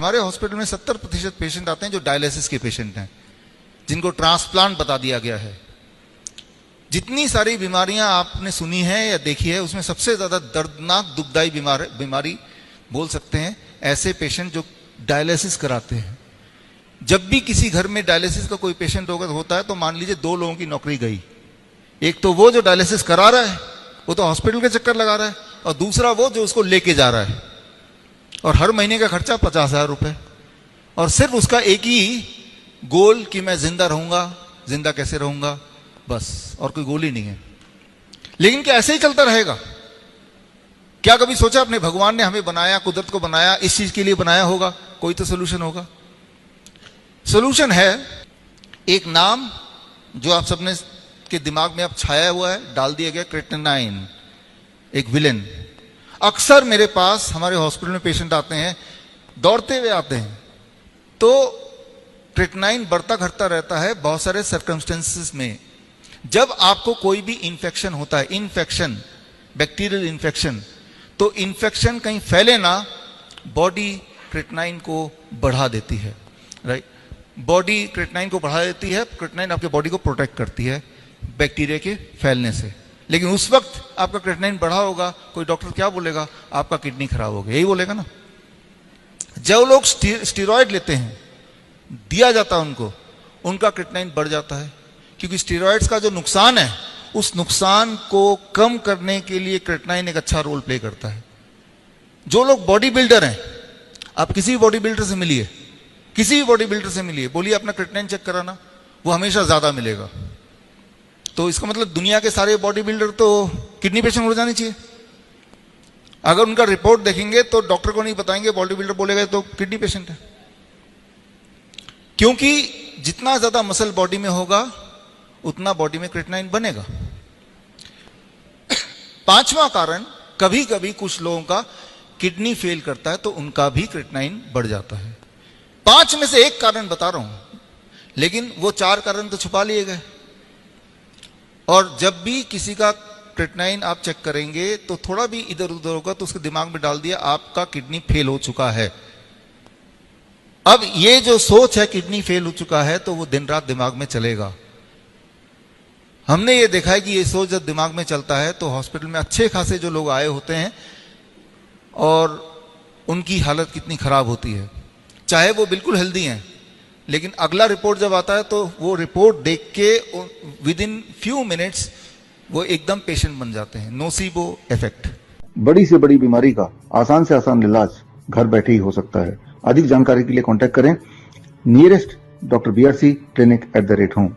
हमारे हॉस्पिटल में 70% पेशेंट आते हैं जो डायलिसिस के पेशेंट हैं, जिनको ट्रांसप्लांट बता दिया गया है। जितनी सारी बीमारियां आपने सुनी है या देखी है, उसमें सबसे ज्यादा दर्दनाक दुखदाई बीमारी बोल सकते हैं ऐसे पेशेंट जो डायलिसिस कराते हैं। जब भी किसी घर में डायलिसिस का कोई पेशेंट होता है तो मान लीजिए 2 लोगों की नौकरी गई। एक तो वो जो डायलिसिस करा रहा है, वो तो हॉस्पिटल के चक्कर लगा रहा है, और दूसरा वो जो उसको लेके जा रहा है, और हर महीने का खर्चा 50,000 रुपए, और सिर्फ उसका एक ही गोल कि मैं जिंदा रहूंगा। जिंदा कैसे रहूंगा, बस, और कोई गोल ही नहीं है। लेकिन क्या ऐसे ही चलता रहेगा? क्या कभी सोचा अपने भगवान ने हमें बनाया, कुदरत को बनाया, इस चीज के लिए बनाया होगा? कोई तो सोल्यूशन होगा। सोल्यूशन है एक नाम जो आप सबने के दिमाग में अब छाया हुआ है, डाल दिया गया, क्रेटिनाइन, एक विलेन। अक्सर मेरे पास हमारे हॉस्पिटल में पेशेंट आते हैं, दौड़ते हुए आते हैं, तो क्रेटिनाइन बढ़ता घटता रहता है बहुत सारे सर्कमस्टेंसेस में। जब आपको कोई भी इंफेक्शन होता है, इन्फेक्शन, बैक्टीरियल इन्फेक्शन, तो इन्फेक्शन कहीं फैले ना, बॉडी क्रेटिनाइन को बढ़ा देती है, राइट? बॉडी क्रेटिनाइन को बढ़ा देती है। क्रेटिनाइन आपके बॉडी को प्रोटेक्ट करती है बैक्टीरिया के फैलने से। लेकिन उस वक्त आपका क्रेटिनाइन बढ़ा होगा, कोई डॉक्टर क्या बोलेगा? आपका किडनी खराब हो गया, यही बोलेगा ना। जो लोग स्टेरॉयड लेते हैं, दिया जाता है उनको, उनका क्रेटिनाइन बढ़ जाता है, क्योंकि स्टेरॉयड्स का जो नुकसान है, उस नुकसान को कम करने के लिए क्रेटिनाइन एक अच्छा रोल प्ले करता है। जो लोग बॉडी बिल्डर हैं, आप किसी भी बॉडी बिल्डर से मिलिए, किसी भी बॉडी बिल्डर से मिलिए, बोलिए अपना क्रेटिनाइन चेक कराना, वो हमेशा ज्यादा मिलेगा। तो इसका मतलब दुनिया के सारे बॉडी बिल्डर तो किडनी पेशेंट हो जाने चाहिए। अगर उनका रिपोर्ट देखेंगे तो डॉक्टर को नहीं बताएंगे, बॉडी बिल्डर बोलेगा तो किडनी पेशेंट है। क्योंकि जितना ज्यादा मसल बॉडी में होगा, उतना बॉडी में क्रेटिनाइन बनेगा। 5वां कारण, कभी कभी कुछ लोगों का किडनी फेल करता है तो उनका भी क्रेटिनाइन बढ़ जाता है। 5 में से एक कारण बता रहा हूं, लेकिन वो 4 कारण तो छुपा लिए गए। और जब भी किसी का क्रेटिनाइन आप चेक करेंगे तो थोड़ा भी इधर उधर होगा तो उसके दिमाग में डाल दिया आपका किडनी फेल हो चुका है। अब ये जो सोच है किडनी फेल हो चुका है, तो वो दिन रात दिमाग में चलेगा। हमने ये देखा है कि ये सोच जब दिमाग में चलता है तो हॉस्पिटल में अच्छे खासे जो लोग आए होते हैं और उनकी हालत कितनी खराब होती है, चाहे वो बिल्कुल हेल्दी हैं, लेकिन अगला रिपोर्ट जब आता है तो वो रिपोर्ट देख के विद इन फ्यू मिनट्स वो एकदम पेशेंट बन जाते हैं। Nocebo effect. बड़ी से बड़ी बीमारी का आसान से आसान इलाज घर बैठे ही हो सकता है। अधिक जानकारी के लिए कांटेक्ट करें nearest doctor BRC clinic @ home.